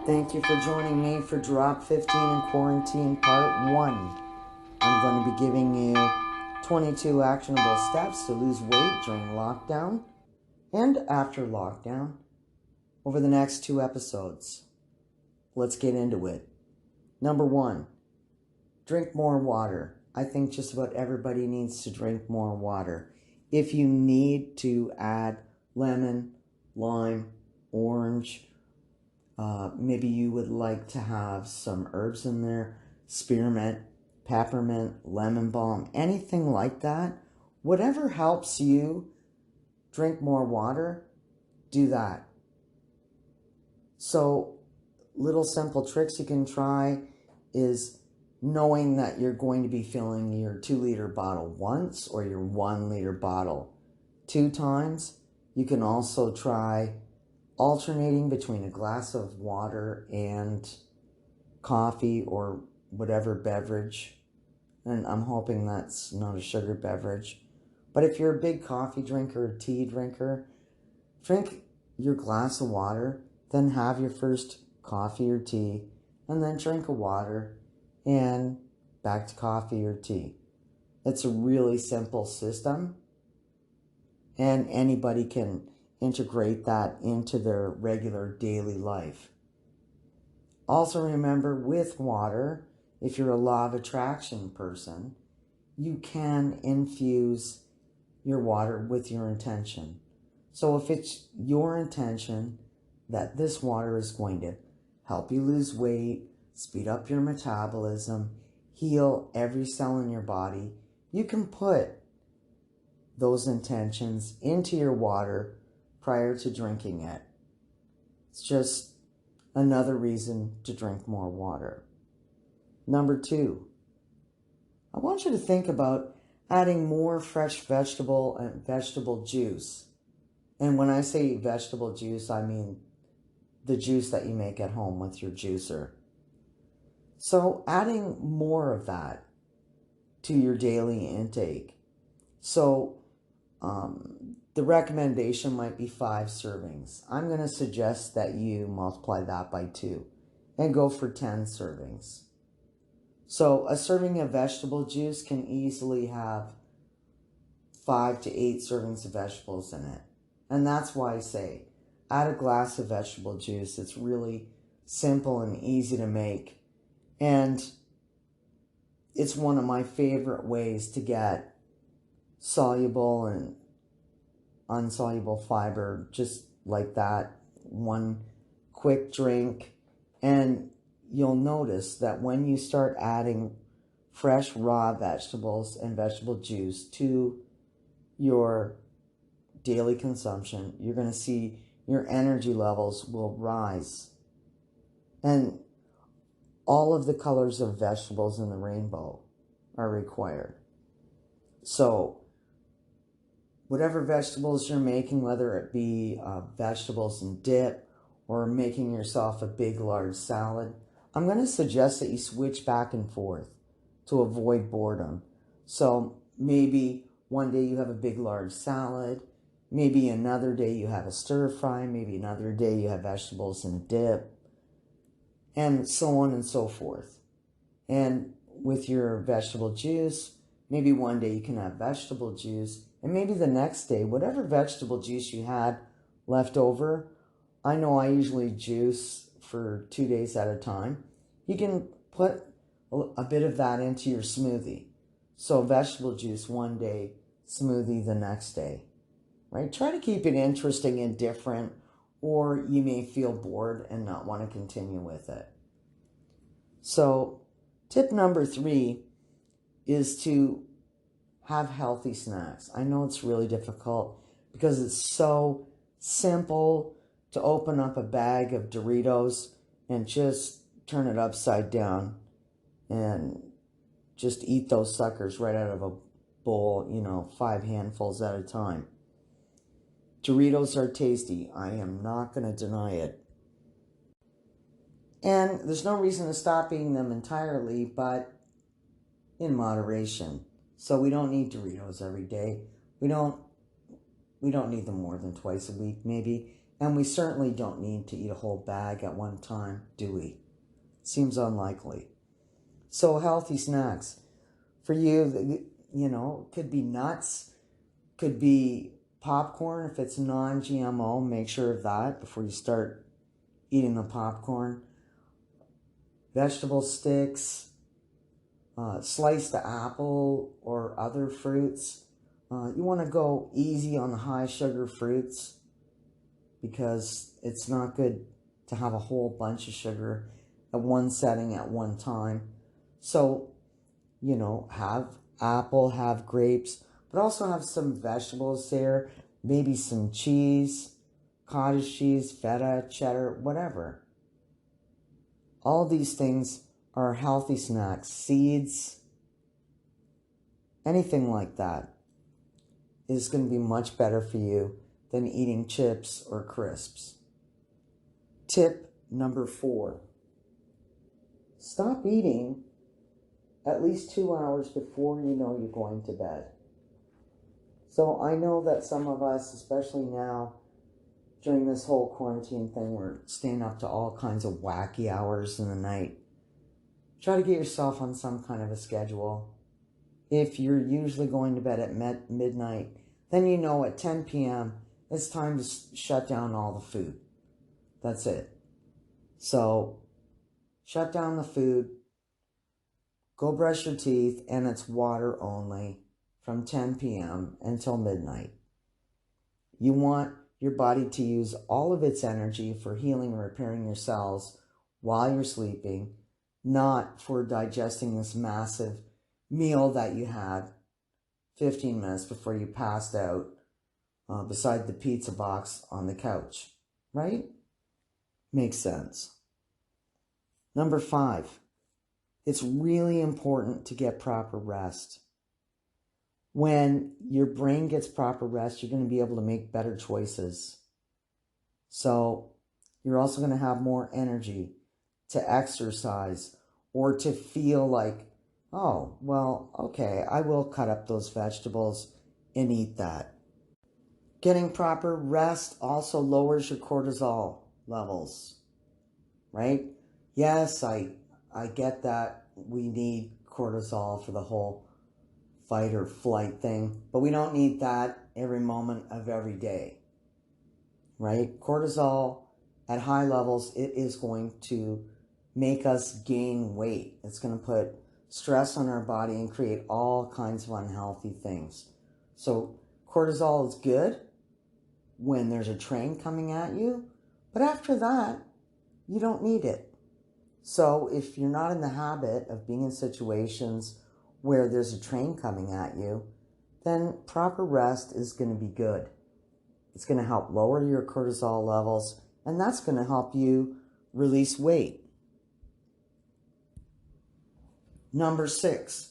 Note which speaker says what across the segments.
Speaker 1: Thank you for joining me for Drop 15 in Quarantine Part 1. I'm going to be giving you 22 actionable steps to lose weight during lockdown and after lockdown over the next 2 episodes. Let's get into it. Number 1, drink more water. I think just about everybody needs to drink more water. If you need to add lemon, lime, orange, maybe you would like to have some herbs in there, spearmint, peppermint, lemon balm, anything like that. Whatever helps you drink more water, do that. So, little simple tricks you can try is knowing that you're going to be filling your 2-liter bottle once or your 1-liter bottle 2 times. You can also try alternating between a glass of water and coffee or whatever beverage. And I'm hoping that's not a sugar beverage. But if you're a big coffee drinker or tea drinker, drink your glass of water, then have your first coffee or tea, and then drink a water and back to coffee or tea. It's a really simple system, and anybody can integrate that into their regular daily life. Also remember, with water, if you're a law of attraction person, you can infuse your water with your intention. So if it's your intention that this water is going to help you lose weight, speed up your metabolism, heal every cell in your body, you can put those intentions into your water prior to drinking it. It's just another reason to drink more water. Number 2, I want you to think about adding more fresh vegetable and vegetable juice. And when I say vegetable juice, I mean the juice that you make at home with your juicer. So adding more of that to your daily intake. So the recommendation might be 5 servings. I'm going to suggest that you multiply that by 2 and go for 10 servings. So a serving of vegetable juice can easily have 5 to 8 servings of vegetables in it. And that's why I say add a glass of vegetable juice. It's really simple and easy to make. And it's one of my favorite ways to get soluble and unsoluble fiber just like that. One quick drink. And you'll notice that when you start adding fresh raw vegetables and vegetable juice to your daily consumption, you're going to see your energy levels will rise. And all of the colors of vegetables in the rainbow are required. So whatever vegetables you're making, whether it be vegetables and dip or making yourself a big large salad, I'm going to suggest that you switch back and forth to avoid boredom. So maybe one day you have a big large salad, maybe another day you have a stir fry, maybe another day you have vegetables and dip, and so on and so forth. And with your vegetable juice, maybe one day you can have vegetable juice, and maybe the next day, whatever vegetable juice you had left over, I know I usually juice for 2 days at a time. You can put a bit of that into your smoothie. So vegetable juice one day, smoothie the next day, right? Try to keep it interesting and different, or you may feel bored and not want to continue with it. So tip number 3 is to have healthy snacks. I know it's really difficult because it's so simple to open up a bag of Doritos and just turn it upside down and just eat those suckers right out of a bowl, 5 handfuls at a time. Doritos are tasty. I am not going to deny it. And there's no reason to stop eating them entirely, but in moderation. So we don't need Doritos every day. We don't need them more than twice a week, maybe. And we certainly don't need to eat a whole bag at one time, do we? Seems unlikely. So healthy snacks. For you, could be nuts, could be popcorn if it's non-GMO. Make sure of that before you start eating the popcorn. Vegetable sticks, sliced apple or other fruits. You want to go easy on the high sugar fruits because it's not good to have a whole bunch of sugar at one setting at one time. So, have apple, have grapes, but also have some vegetables there, maybe some cheese, cottage cheese, feta, cheddar, whatever. All these things are healthy snacks, seeds, anything like that is going to be much better for you than eating chips or crisps. Tip number 4. Stop eating at least 2 hours before you know you're going to bed. So I know that some of us, especially now, during this whole quarantine thing, we're staying up to all kinds of wacky hours in the night. Try to get yourself on some kind of a schedule. If you're usually going to bed at midnight, then you know at 10 p.m. it's time to shut down all the food. That's it. So shut down the food, go brush your teeth, and it's water only from 10 p.m. until midnight. You want your body to use all of its energy for healing and repairing your cells while you're sleeping, not for digesting this massive meal that you had 15 minutes before you passed out beside the pizza box on the couch, right? Makes sense. Number 5, it's really important to get proper rest. When your brain gets proper rest, you're going to be able to make better choices. So you're also going to have more energy to exercise or to feel like, oh, well, okay, I will cut up those vegetables and eat that. Getting proper rest also lowers your cortisol levels, right? Yes, I get that we need cortisol for the whole fight or flight thing, but we don't need that every moment of every day, right? Cortisol at high levels, it is going to make us gain weight. It's going to put stress on our body and create all kinds of unhealthy things. So cortisol is good when there's a train coming at you, but after that, you don't need it. So if you're not in the habit of being in situations where there's a train coming at you, then proper rest is going to be good. It's going to help lower your cortisol levels, and that's going to help you release weight. Number 6,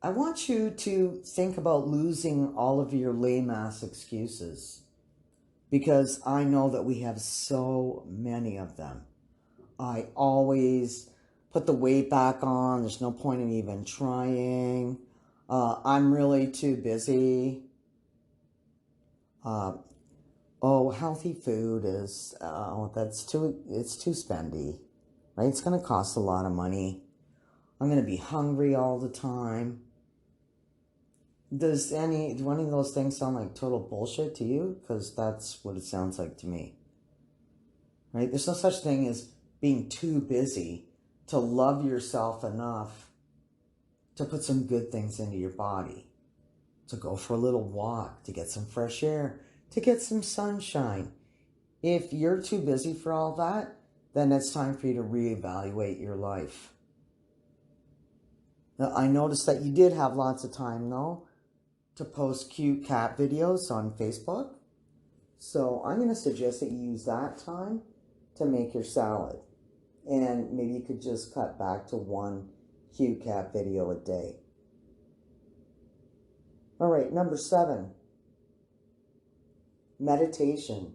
Speaker 1: I want you to think about losing all of your lame ass excuses, because I know that we have so many of them. I always put the weight back on. There's no point in even trying. I'm really too busy. Healthy food is, it's too spendy, right? It's going to cost a lot of money. I'm going to be hungry all the time. Do any of those things sound like total bullshit to you? Because that's what it sounds like to me, right? There's no such thing as being too busy to love yourself enough to put some good things into your body, to go for a little walk, to get some fresh air, to get some sunshine. If you're too busy for all that, then it's time for you to reevaluate your life. Now, I noticed that you did have lots of time, though, to post cute cat videos on Facebook. So I'm going to suggest that you use that time to make your salad. And maybe you could just cut back to one cute cat video a day. All right, number 7, meditation.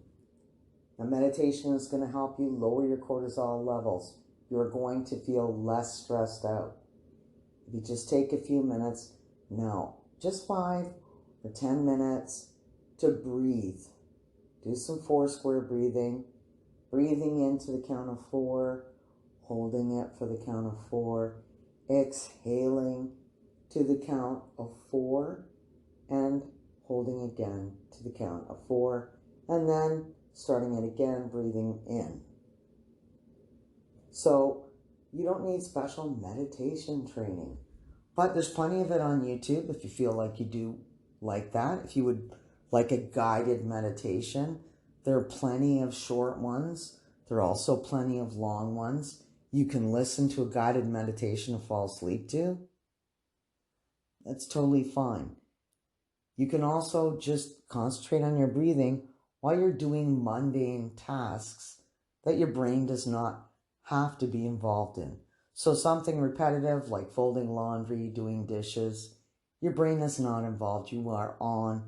Speaker 1: Now, meditation is going to help you lower your cortisol levels. You're going to feel less stressed out. If you just take a few minutes, just 5 or 10 minutes to breathe. Do some 4 square breathing. Breathing into the count of 4, holding it for the count of 4, exhaling to the count of 4, and holding again to the count of 4, and then starting it again, breathing in. So you don't need special meditation training, but there's plenty of it on YouTube if you feel like you do like that. If you would like a guided meditation, there are plenty of short ones. There are also plenty of long ones. You can listen to a guided meditation to fall asleep to. That's totally fine. You can also just concentrate on your breathing while you're doing mundane tasks that your brain does not have to be involved in. So something repetitive like folding laundry, doing dishes, your brain is not involved. You are on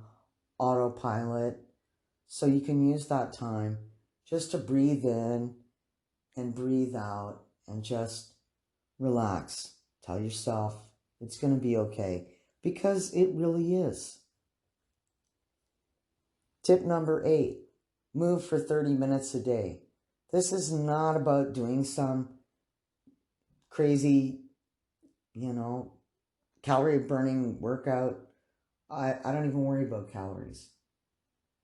Speaker 1: autopilot. So you can use that time just to breathe in and breathe out and just relax. Tell yourself it's going to be okay, because it really is. Tip number 8, move for 30 minutes a day. This is not about doing some crazy, calorie burning workout. I don't even worry about calories.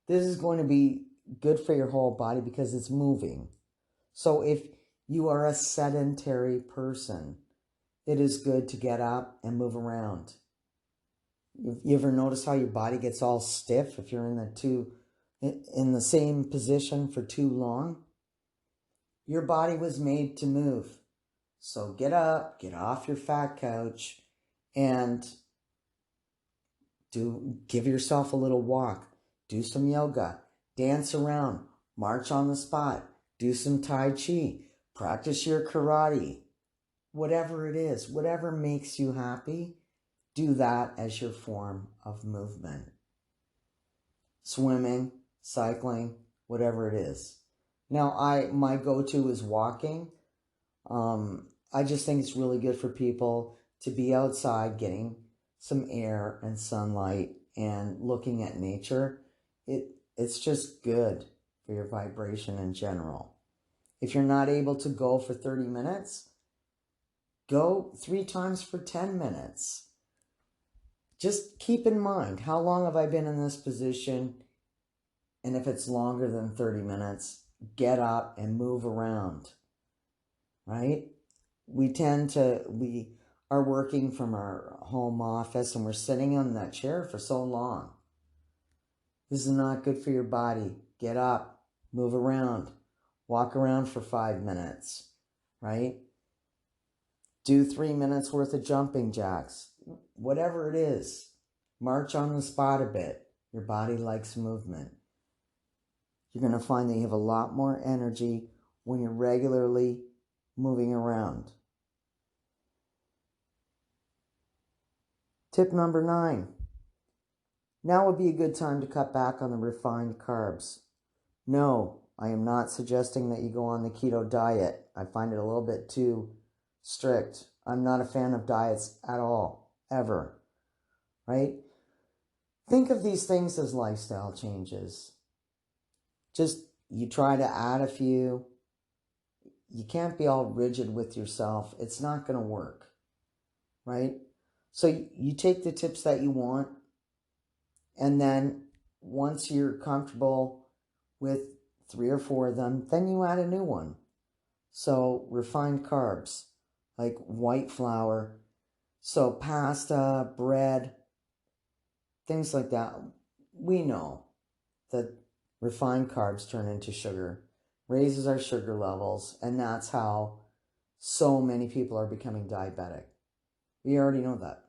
Speaker 1: This is going to be good for your whole body because it's moving. So if you are a sedentary person, it is good to get up and move around. You ever notice how your body gets all stiff if you're in the same position for too long? Your body was made to move. So get up, get off your fat couch, and give yourself a little walk. Do some yoga, dance around, march on the spot, do some Tai Chi, practice your karate. Whatever it is, whatever makes you happy, do that as your form of movement. Swimming, cycling, whatever it is. Now, my go-to is walking. I just think it's really good for people to be outside getting some air and sunlight and looking at nature. It's just good for your vibration in general. If you're not able to go for 30 minutes, go 3 times for 10 minutes. Just keep in mind, how long have I been in this position? And if it's longer than 30 minutes, get up and move around, right? We are working from our home office and we're sitting on that chair for so long. This is not good for your body. Get up, move around, walk around for 5 minutes, right? Do 3 minutes worth of jumping jacks. Whatever it is, march on the spot a bit. Your body likes movement. You're going to find that you have a lot more energy when you're regularly moving around. Tip number 9. Now would be a good time to cut back on the refined carbs. No, I am not suggesting that you go on the keto diet. I find it a little bit too strict. I'm not a fan of diets at all, ever, right? Think of these things as lifestyle changes. Just, you try to add a few. You can't be all rigid with yourself. It's not going to work, right? So you take the tips that you want, and then once you're comfortable with 3 or 4 of them, then you add a new one. So refined carbs, like white flour, so pasta, bread, things like that. We know that refined carbs turn into sugar, raises our sugar levels, and that's how so many people are becoming diabetic. We already know that.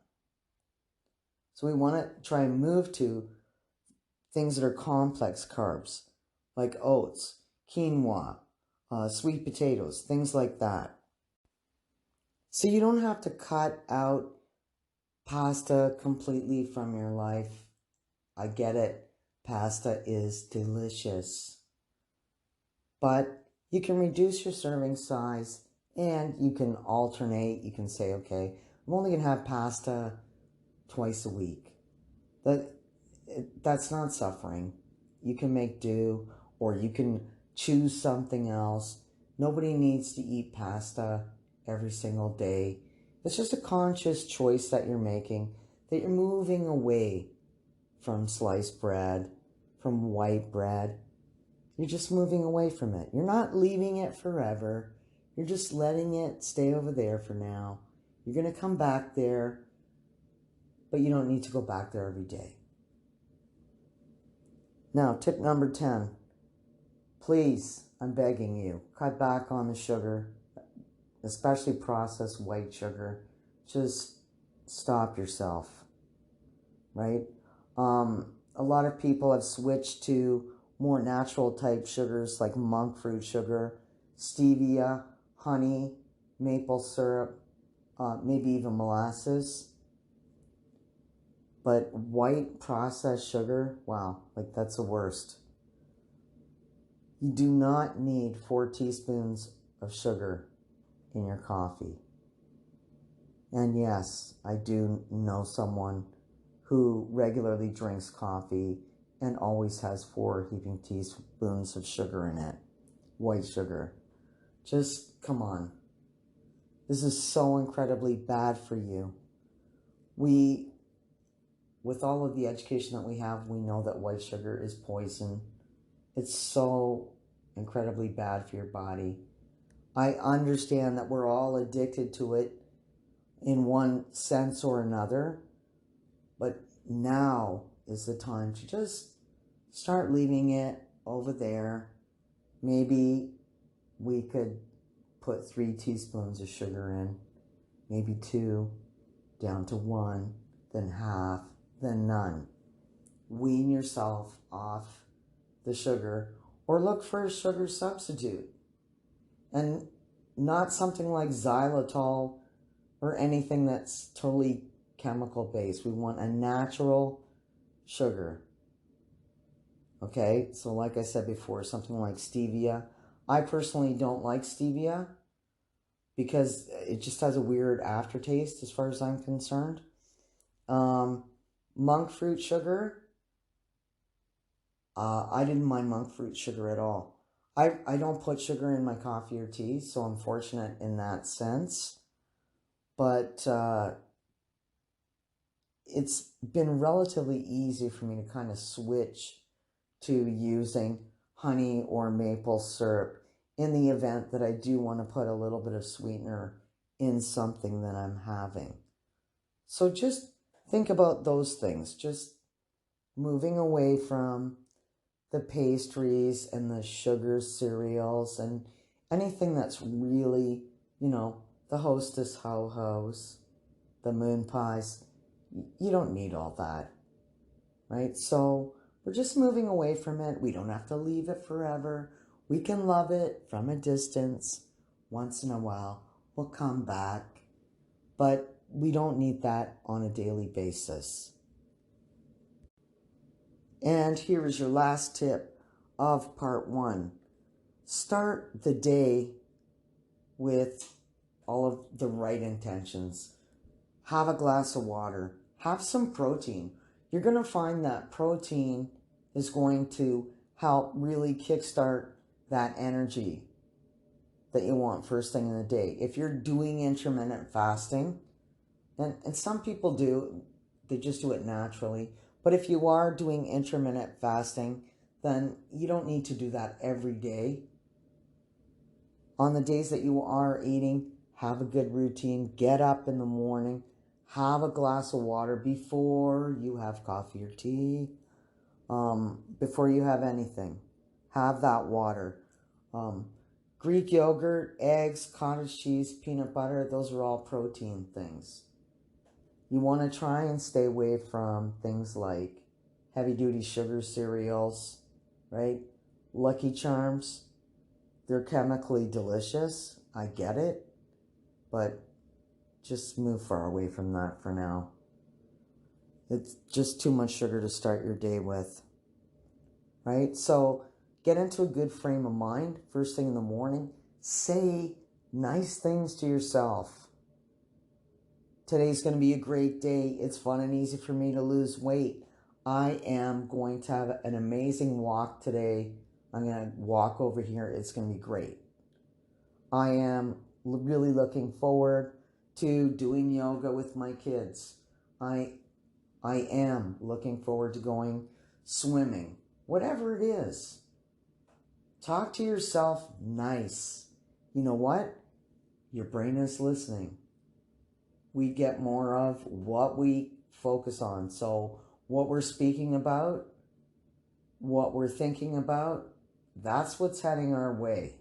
Speaker 1: So we want to try and move to things that are complex carbs, like oats, quinoa, sweet potatoes, things like that. So you don't have to cut out pasta completely from your life. I get it. Pasta is delicious. But you can reduce your serving size and you can alternate. You can say, okay, I'm only going to have pasta twice a week. That's not suffering. you can make do, or you can choose something else. Nobody needs to eat pasta every single day. It's just a conscious choice that you're making, that you're moving away from sliced bread, from white bread. You're just moving away from it. You're not leaving it forever. You're just letting it stay over there for now. You're going to come back there, but you don't need to go back there every day. Now, tip number 10. Please, I'm begging you, cut back on the sugar, especially processed white sugar. Just stop yourself, right? A lot of people have switched to more natural type sugars like monk fruit sugar, stevia, honey, maple syrup, maybe even molasses. But white processed sugar, wow, like that's the worst. You do not need 4 teaspoons of sugar in your coffee. And yes, I do know someone who regularly drinks coffee and always has 4 heaping teaspoons of sugar in it. White sugar. Just come on. This is so incredibly bad for you. With all of the education that we have, we know that white sugar is poison. It's so incredibly bad for your body. I understand that we're all addicted to it in one sense or another, but now is the time to just start leaving it over there. Maybe we could put 3 teaspoons of sugar in, maybe 2, down to 1, then half, then none. Wean yourself off the sugar, or look for a sugar substitute. And not something like xylitol or anything that's totally chemical based. We want a natural sugar. Okay, so like I said before, something like stevia. I personally don't like stevia because it just has a weird aftertaste as far as I'm concerned. Monk fruit sugar, I didn't mind monk fruit sugar at all. I don't put sugar in my coffee or tea, so I'm fortunate in that sense. But it's been relatively easy for me to kind of switch to using honey or maple syrup in the event that I do want to put a little bit of sweetener in something that I'm having. So just think about those things. Just moving away from the pastries and the sugar cereals and anything that's really, the Hostess Ho-Hos, the moon pies. You don't need all that, right? So we're just moving away from it. We don't have to leave it forever. We can love it from a distance. Once in a while, we'll come back. But we don't need that on a daily basis. And here is your last tip of part 1. Start the day with all of the right intentions. Have a glass of water. Have some protein. You're going to find that protein is going to help really kickstart that energy that you want first thing in the day. If you're doing intermittent fasting, and some people do, they just do it naturally. But if you are doing intermittent fasting, then you don't need to do that every day. On the days that you are eating, have a good routine. Get up in the morning. Have a glass of water before you have coffee or tea. Before you have anything. Have that water. Greek yogurt, eggs, cottage cheese, peanut butter, those are all protein things. You want to try and stay away from things like heavy-duty sugar cereals, right? Lucky Charms, they're chemically delicious. I get it, but just move far away from that for now. It's just too much sugar to start your day with, right? So get into a good frame of mind first thing in the morning. Say nice things to yourself. Today's going to be a great day. It's fun and easy for me to lose weight. I am going to have an amazing walk today. I'm going to walk over here. It's going to be great. I am really looking forward to doing yoga with my kids. I am looking forward to going swimming. Whatever it is. Talk to yourself nice. You know what? Your brain is listening. We get more of what we focus on. So what we're speaking about, what we're thinking about, that's what's heading our way.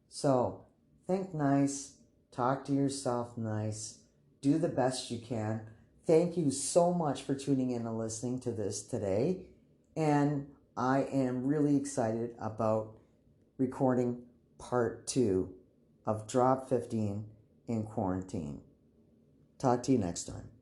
Speaker 1: So think nice, talk to yourself nice, do the best you can. Thank you so much for tuning in and listening to this today. And I am really excited about recording part 2 of Drop 15 in Quarantine. Talk to you next time.